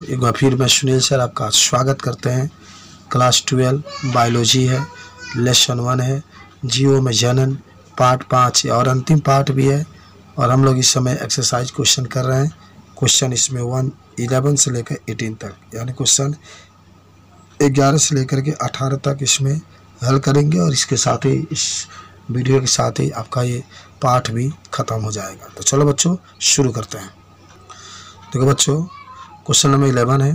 एक बार फिर मैं सुनील सर आपका स्वागत करते हैं। क्लास 12 बायोलॉजी है, लेसन 1 है, जीव में जनन पार्ट 5 है और अंतिम पार्ट भी है। और हम लोग इस समय एक्सरसाइज क्वेश्चन कर रहे हैं। क्वेश्चन इसमें 11 से लेकर 18 तक, यानी क्वेश्चन 11 से लेकर के 18 तक इसमें हल करेंगे और इसके साथ ही इस वीडियो के साथ ही आपका ये पाठ भी ख़त्म हो जाएगा। तो चलो बच्चों शुरू करते हैं। देखो बच्चों, क्वेश्चन नंबर 11 है,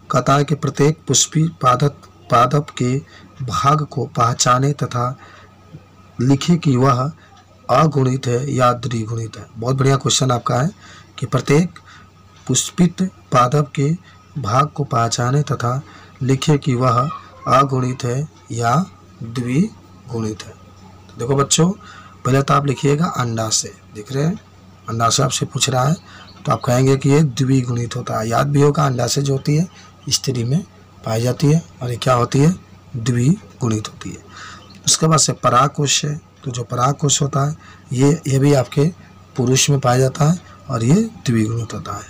कहता है कि प्रत्येक पुष्पी पादप के भाग को पहचाने तथा लिखे कि वह अगुणित है या द्विगुणित है। बहुत बढ़िया क्वेश्चन आपका है कि प्रत्येक पुष्पित पादप के भाग को पहचाने तथा लिखे कि वह अगुणित है या द्विगुणित है। तो देखो बच्चों, पहले तो आप लिखिएगा अंडा से, दिख रहे हैं अंडा से आपसे पूछ रहा है, तो आप कहेंगे कि ये द्विगुणित होता है। याद भी होगा अंडा से जो होती है स्त्री में पाई जाती है और ये क्या होती है, द्विगुणित होती है। उसके बाद से परागकोश है, तो जो परागकोश होता है ये भी आपके पुरुष में पाया जाता है और ये द्विगुणित होता है।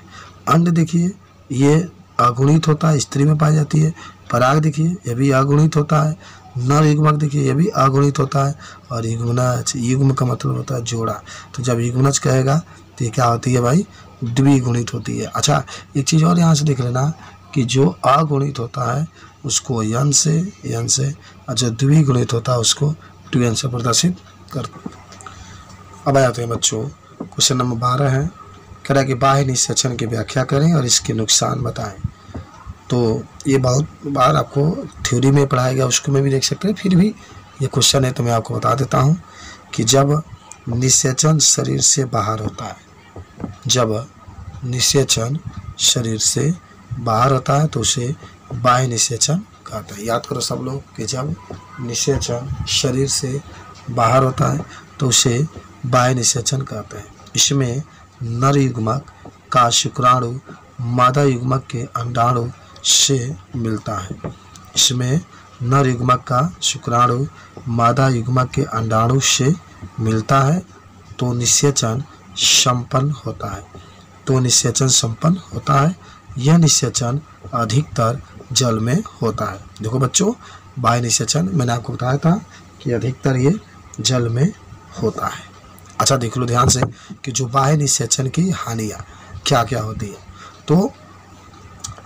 अंड देखिए ये अगुणित होता है, स्त्री में पाई जाती है। पराग देखिए ये भी अगुणित होता है। नर युग्मक देखिए ये भी अगुणित होता है। और युग्मनज, युग्म का मतलब होता है जोड़ा, तो जब युग्मनज कहेगा तो ये क्या होती है भाई, द्विगुणित होती है। अच्छा, एक चीज़ और यहाँ से देख लेना कि जो अगुणित होता है उसको यन से और जो द्विगुणित होता है उसको 2n से प्रदर्शित कर। अब आ जाते हैं बच्चों, क्वेश्चन नंबर 12 है, कह रहा है कि बाह्य निषेचन की व्याख्या करें और इसके नुकसान बताएं। तो ये बहुत बार आपको थ्योरी में पढ़ाया गया, उसको में भी देख सकते हैं, फिर भी ये क्वेश्चन है तो मैं आपको बता देता हूँ कि जब निषेचन शरीर से बाहर होता है, जब निषेचन शरीर से बाहर होता है तो उसे बाह्य निषेचन कहते हैं। याद करो सब लोग कि जब निषेचन शरीर से बाहर होता है तो उसे बाह्य निषेचन कहते हैं। इसमें नर युग्मक का शुक्राणु मादा युग्मक के अंडाणु से मिलता है। इसमें नर युग्मक का शुक्राणु मादा युग्मक के अंडाणु से मिलता है तो निषेचन संपन्न होता है। तो निषेचन संपन्न होता है। यह निषेचन अधिकतर जल में होता है। देखो बच्चों, बाह्य निषेचन मैंने आपको बताया था कि अधिकतर ये जल में होता है। अच्छा देख लो ध्यान से कि जो बाह्य निषेचन की हानियाँ क्या क्या होती है। तो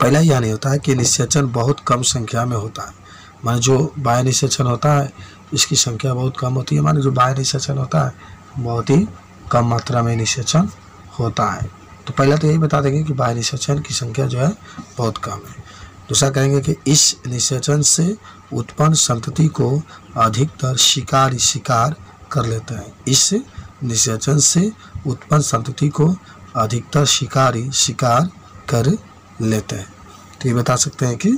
पहला ही हानि होता है कि निषेचन बहुत कम संख्या में होता है। माने जो बाह्य निषेचन होता है इसकी संख्या बहुत कम होती है। माने जो बाह्य निषेचन होता है बहुत ही कम मात्रा में निषेचन होता है। तो पहला तो यही बता देंगे कि बाह्य निषेचन की संख्या जो है बहुत कम है। दूसरा कहेंगे कि इस निषेचन से उत्पन्न संतति को अधिकतर शिकारी शिकार कर लेते हैं। इस निषेचन से उत्पन्न संतति को अधिकतर शिकारी शिकार कर लेते हैं। तो ये बता सकते हैं कि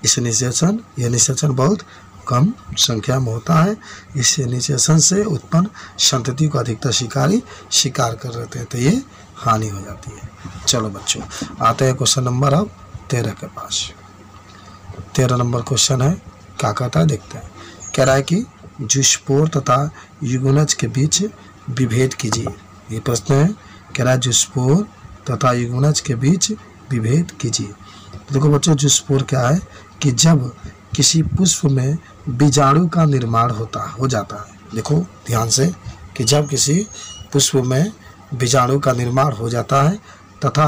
इस यह निषेचन बहुत कम संख्या में होता है। इस निषेचन से उत्पन्न संतति को अधिकतर शिकारी शिकार कर लेते हैं, तो ये हानि हो जाती है। चलो बच्चों, आते हैं क्वेश्चन नंबर अब 13 के पास। 13 नंबर क्वेश्चन है, क्या कहता है देखते हैं। कह रहा है कि जुस्पोर तथा युग्मनज के बीच विभेद कीजिए। ये प्रश्न है, कह रहा है जुस्पोर तथा युग्मनज के बीच विभेद कीजिए। देखो बच्चों, जुस्पोर क्या है कि जब किसी पुष्प में बीजाणु का निर्माण हो जाता है। देखो ध्यान से कि जब किसी पुष्प में बीजाणु का निर्माण हो जाता है तथा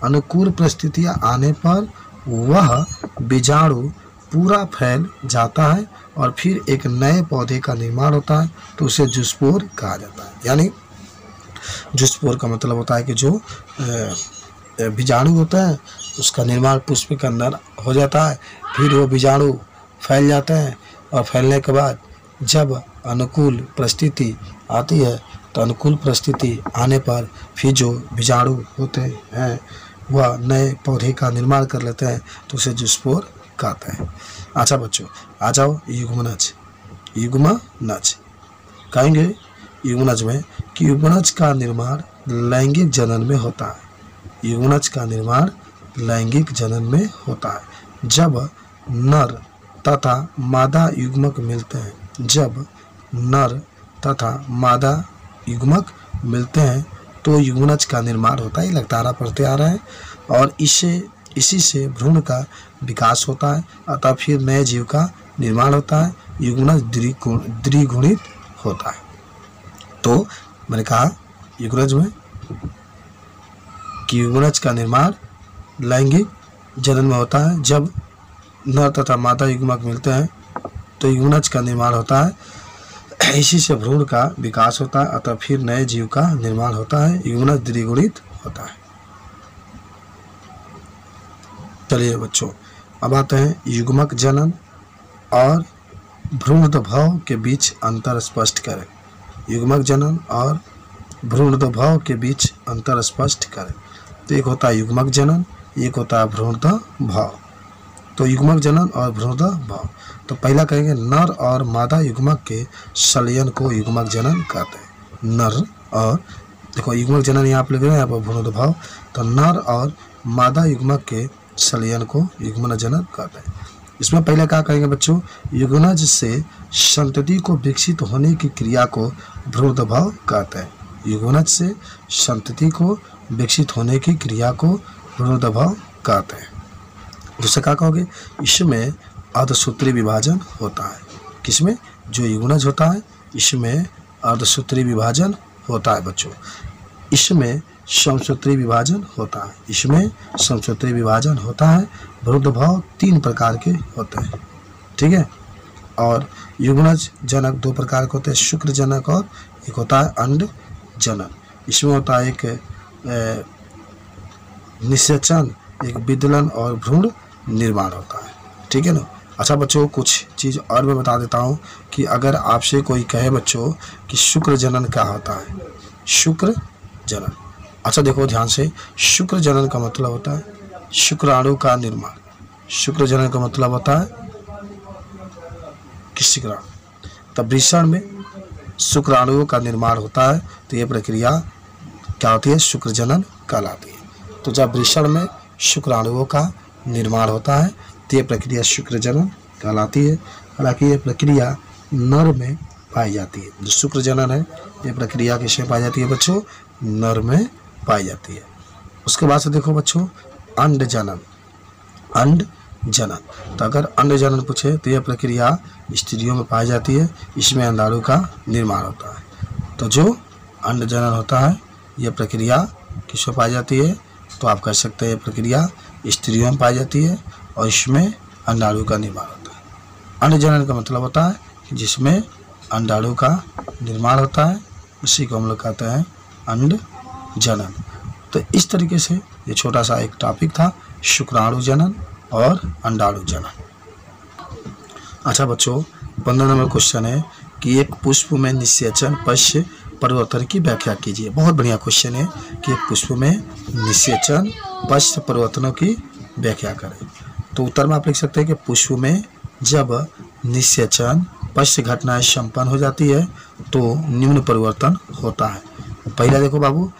अनुकूल परिस्थितियां आने पर वह बीजाणु पूरा फैल जाता है और फिर एक नए पौधे का निर्माण होता है, तो उसे जुस्पोर कहा जाता है। यानी जुस्पोर का मतलब होता है कि जो बीजाणु होता है उसका निर्माण पुष्प के अंदर हो जाता है, फिर वो बीजाणु फैल जाते हैं और फैलने के बाद जब अनुकूल परिस्थिति आती है तो अनुकूल परिस्थिति आने पर फिर जो बीजाणु होते हैं वह नए पौधे का निर्माण कर लेते हैं, तो उसे जुस्पोर कहते हैं। अच्छा बच्चों, आ जाओ युग्मनज। युग्मनज कहेंगे युग्मनज में कि युग्मनज का निर्माण लैंगिक जनन में होता है। युग्मनज का निर्माण लैंगिक जनन में होता है। जब नर तथा मादा युग्मक मिलते हैं, जब नर तथा मादा युग्मक मिलते हैं तो युग्मनज का निर्माण होता है। लगातार पढ़ते आ रहे हैं और इसे इसी से भ्रूण का विकास होता है, अतः फिर नए जीव का निर्माण होता है, युग्मनज द्विगुणित होता है। तो मैंने कहा युग्मनज में कि युग्मनज का निर्माण लैंगिक जनन में होता है। जब नर तथा मादा युग्मक मिलते हैं तो युग्मनज का निर्माण होता है, इसी से भ्रूण का विकास होता है, अतः फिर नए जीव का निर्माण होता है, युग्मनज द्विगुणित होता है। चलिए बच्चों, अब आते हैं युग्मक जनन और भ्रूणोद्भव के बीच अंतर स्पष्ट करें। युग्मक जनन और भ्रूणोद्भव के बीच अंतर स्पष्ट करें। तो एक होता है युग्मक जनन, एक होता है भ्रूणोद्भव। तो युग्मक जनन और भ्रूणोद्भव, तो पहला कहेंगे नर और मादा युग्मक के संलयन को युग्मक जनन कहते हैं। नर और देखो युग्मक जनन यहाँ पर लिख रहे हैं, यहाँ पर भ्रूणोद्भव। तो नर और मादा युग्मक के संलयन को युग्मन जनन कहते हैं। इसमें पहले क्या कहेंगे बच्चों, युग्मनज से संतति को विकसित होने की क्रिया को भ्रूणोद्भव कहते हैं। युग्मनज से संतति को विकसित होने की क्रिया को भ्रूणोद्भव कहते हैं। दूसरा क्या कहोगे, इसमें अर्धसूत्री विभाजन होता है। किसमें, जो युग्मनज होता है इसमें अर्धसूत्री विभाजन होता है बच्चों। इसमें समसूत्री विभाजन होता है, इसमें समसूत्री विभाजन होता है। भ्रूणोद्भव 3 प्रकार के होते हैं, ठीक है। और युग्मनज जनक 2 प्रकार के होते हैं, शुक्र जनक और एक होता है अंड जनक। इसमें होता है एक निषेचन, एक विदलन और भ्रूण निर्माण होता है, ठीक है ना। अच्छा बच्चों, कुछ चीज़ और मैं बता देता हूँ कि अगर आपसे कोई कहे बच्चों कि शुक्र जनन क्या होता है, शुक्र जनन। अच्छा देखो ध्यान से, शुक्र जनन का मतलब होता है शुक्राणु का निर्माण। शुक्र जनन का मतलब होता है कि शुक्राणु, तब वृषण में शुक्राणुओं का निर्माण होता है, तो ये प्रक्रिया क्या होती है, शुक्र जनन कहलाती है। तो जब वृषण में शुक्राणुओं का निर्माण होता है तो ये प्रक्रिया शुक्र जनन कहलाती है। हालांकि ये प्रक्रिया नर में पाई जाती है। जो शुक्र जनन है ये प्रक्रिया किसमें पाई जाती है बच्चों, नर में पाई जाती है। उसके बाद से देखो बच्चों अंड जनन। अंड जनन, तो अगर अंड जनन पूछे तो यह प्रक्रिया स्त्रियों में पाई जाती है, इसमें अंडाणु का निर्माण होता है। तो जो अंड जनन होता है यह प्रक्रिया किसमें पाई जाती है, तो आप कह सकते हैं यह प्रक्रिया स्त्रियों में पाई जाती है और इसमें अंडाणु का निर्माण होता है। अंड जनन का मतलब होता है कि जिसमें अंडाणु का निर्माण होता है, उसी को हम लोग कहते हैं अंड जनन। तो इस तरीके से ये छोटा सा एक टॉपिक था, शुक्राणु जनन और अंडाणु जनन। अच्छा बच्चों, 15 नंबर क्वेश्चन है कि एक पुष्प में निषेचन पश्च परिवर्तन की व्याख्या कीजिए। बहुत बढ़िया क्वेश्चन है कि एक पुष्प में निषेचन पश्च परिवर्तनों की व्याख्या करें। तो उत्तर में आप लिख सकते हैं कि पुष्प में जब निषेचन पश्च घटनाएं संपन्न हो जाती है तो निम्न परिवर्तन होता है। पहला देखो बाबू,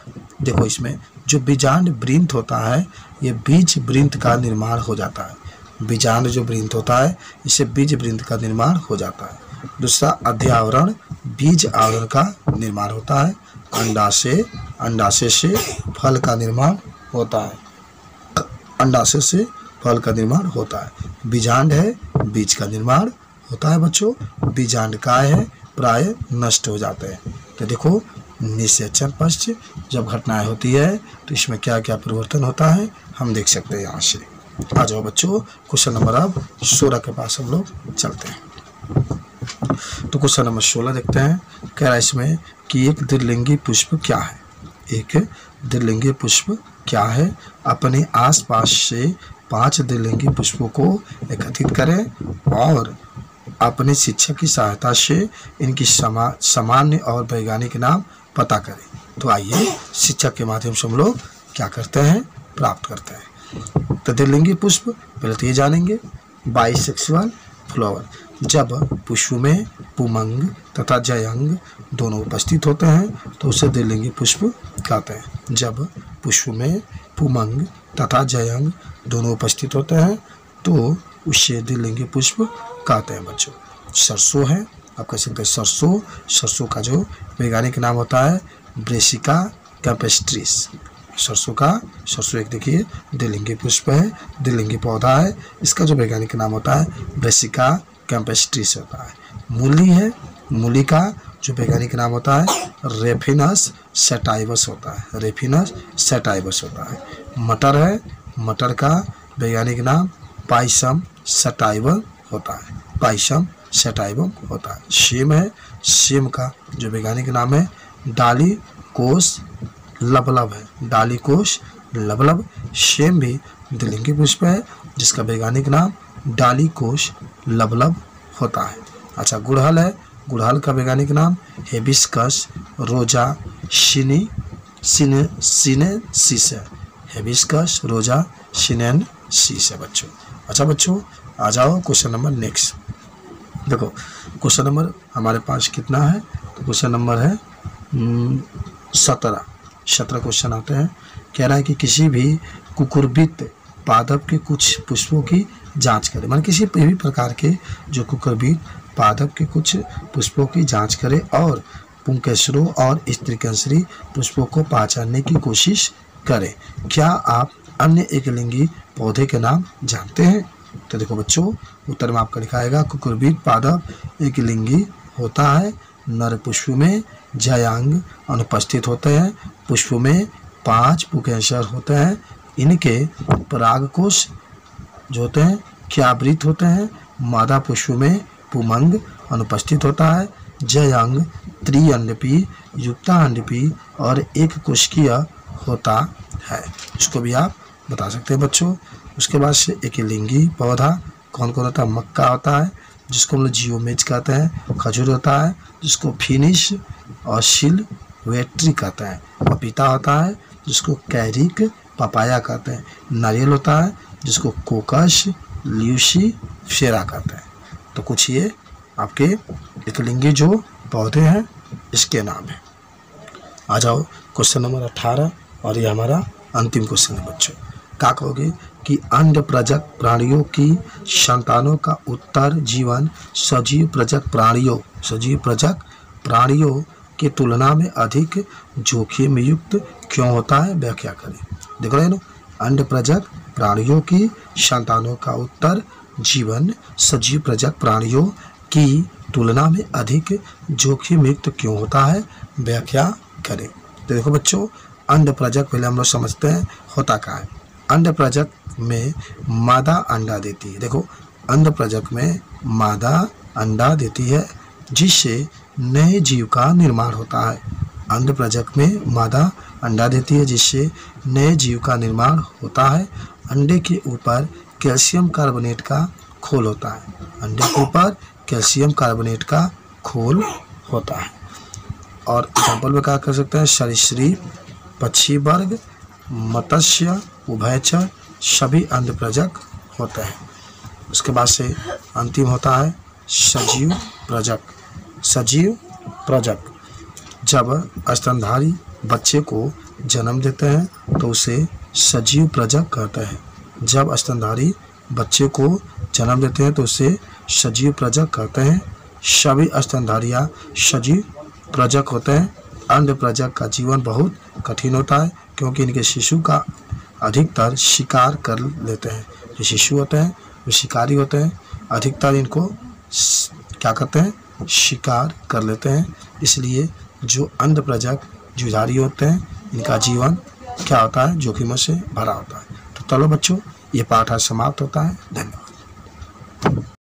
देखो इसमें जो बीजांड वृंत होता है ये बीज वृंत का निर्माण हो जाता है। बीजांड जो वृंत होता है इससे बीज वृंत का निर्माण हो जाता है। दूसरा अध्यावरण, बीज आवरण का निर्माण होता है। अंडाशय से फल का निर्माण होता है। अंडाशय से फल का निर्माण होता है। बीजांड है, बीज का निर्माण होता है बच्चों। बीजांड काय है, प्राय नष्ट हो जाते हैं। तो देखो निषेचन पश्चात जब घटनाएं होती है तो इसमें क्या क्या परिवर्तन होता है हम देख सकते हैं। यहाँ से आ जाओ बच्चों, क्वेश्चन नंबर अब 16 के पास हम लोग चलते हैं। तो क्वेश्चन नंबर 16 देखते हैं। कह रहा है इसमें कि एक द्विलिंगी पुष्प क्या है। एक द्विलिंगी पुष्प क्या है, अपने आसपास से 5 द्विलिंगी पुष्पों को एकत्रित करें और अपने शिक्षक की सहायता से इनकी सामान्य और वैज्ञानिक नाम पता करें। तो आइए शिक्षक के माध्यम से हम लोग क्या करते हैं, प्राप्त करते हैं। तो द्विलिंगी पुष्प पहले तो ये जानेंगे, बाइसेक्सुअल फ्लावर। जब पुष्प में पुमंग तथा जयंग दोनों उपस्थित होते हैं तो उसे द्विलिंगी पुष्प कहते हैं। जब पुष्प में पुमंग तथा जयंग दोनों उपस्थित होते हैं तो उसे द्विलिंगी पुष्प कहते हैं बच्चों। सरसों है, आप कह सकते हैं सरसों का जो वैज्ञानिक नाम होता है ब्रेसिका कैम्पेस्ट्रिस। सरसों एक देखिए द्विलिंगी पुष्प है, द्विलिंगी पौधा है। इसका जो वैज्ञानिक नाम होता है ब्रेसिका कैम्पेस्ट्रिस होता है। मूली है, मूली का जो वैज्ञानिक नाम होता है रेफिनस सैटाइवस होता है, रेफिनस सैटाइवस होता है। मटर है, मटर का वैज्ञानिक नाम पाइसम सैटाइवम होता है, पाइसम सैटाइवम होता है। सेम है, सेम का जो वैज्ञानिक नाम है डालिकोस लबलब है, डालिकोस लबलब। सेम भी द्विलिंगी पुष्प है जिसका वैज्ञानिक नाम डालिकोस लबलब होता है। अच्छा, गुड़हल है, गुड़हल का वैज्ञानिक नाम हिबिस्कस रोजा सिनेंसिस है, हिबिस्कस रोजा सिनेंसिस है बच्चों। अच्छा बच्चों, आ जाओ क्वेश्चन नंबर नेक्स्ट। देखो क्वेश्चन नंबर हमारे पास कितना है, तो क्वेश्चन नंबर है 17 क्वेश्चन आते हैं। कह रहा है कि किसी भी कुकुरबित पादप के कुछ पुष्पों की जांच करें, मान किसी भी प्रकार के जो कुकुरबित पादप के कुछ पुष्पों की जांच करें और पुंकेसरों और स्त्रीकंसरी पुष्पों को पहचानने की कोशिश करें। क्या आप अन्य एकलिंगी पौधे के नाम जानते हैं? तो देखो बच्चों, उत्तर में आपका लिखा आएगा कुकुरबित पादप एकलिंगी होता है। नर पुष्प में जयांग अनुपस्थित होते हैं, पुष्प में 5 पुंकेसर होते हैं। इनके परागकोश जो होते हैं क्यावृत होते हैं। मादा पुष्प में पुमंग अनुपस्थित होता है। जयांग त्रिअंडपी, युक्तांडपी और एक कोशिकीय होता है। इसको भी आप बता सकते हैं बच्चों। उसके बाद से एकलिंगी पौधा कौन कौन होता है? मक्का होता है जिसको हम लोग जियोमेज कहते हैं, खजूर होता है जिसको फिनिश और सिल्वेट्री कहते हैं, पपीता होता है जिसको कैरिक पपाया कहते हैं, नारियल होता है जिसको कोकस ल्यूसीफेरा कहते हैं। तो कुछ ये आपके एकलिंगी जो पौधे हैं इसके नाम है। आ जाओ क्वेश्चन नंबर 18 और ये हमारा अंतिम क्वेश्चन है बच्चों। क्या कहोगे कि अंड प्रजक प्राणियों की संतानों का उत्तर जीवन सजीव प्रजक प्राणियों की तुलना में अधिक जोखिम युक्त क्यों होता है? व्याख्या करें। देखो रहे नो, अंड प्रजक प्राणियों की संतानों का उत्तर जीवन सजीव प्रजक प्राणियों की तुलना में अधिक जोखिम युक्त क्यों होता है? व्याख्या करें। तो देखो बच्चों, अंड प्रजक पहले हम लोग समझते हैं होता क्या है। अंड प्रजक में मादा अंडा देती है। देखो, अंड प्रजक में मादा अंडा देती है जिससे नए जीव का निर्माण होता है। अंड प्रजक में मादा अंडा देती है जिससे नए जीव का निर्माण होता है। अंडे के ऊपर कैल्शियम कार्बोनेट का खोल होता है, अंडे के ऊपर कैल्शियम कार्बोनेट का खोल होता है। और एग्जाम्पल में क्या कर सकते हैं? सरीसृप, पक्षी वर्ग, मत्स्य, उभयचर सभी अंड प्रजक होते हैं। उसके बाद से अंतिम होता है सजीव प्रजक। सजीव प्रजक जब स्तनधारी बच्चे को जन्म देते हैं तो उसे सजीव प्रजक कहते हैं। जब स्तनधारी बच्चे को जन्म देते हैं तो उसे सजीव प्रजक कहते हैं। सभी स्तनधारियाँ सजीव प्रजक होते हैं। अंड प्रजक का जीवन बहुत कठिन होता है क्योंकि इनके शिशु का अधिकतर शिकार कर लेते हैं। जो शिशु होते हैं वो शिकारी होते हैं, अधिकतर इनको क्या करते हैं? शिकार कर लेते हैं। इसलिए जो अंड प्रजक जुझारी होते हैं इनका जीवन क्या होता है? जोखिमों से भरा होता है। तो चलो बच्चों, ये पाठ आज समाप्त होता है। धन्यवाद।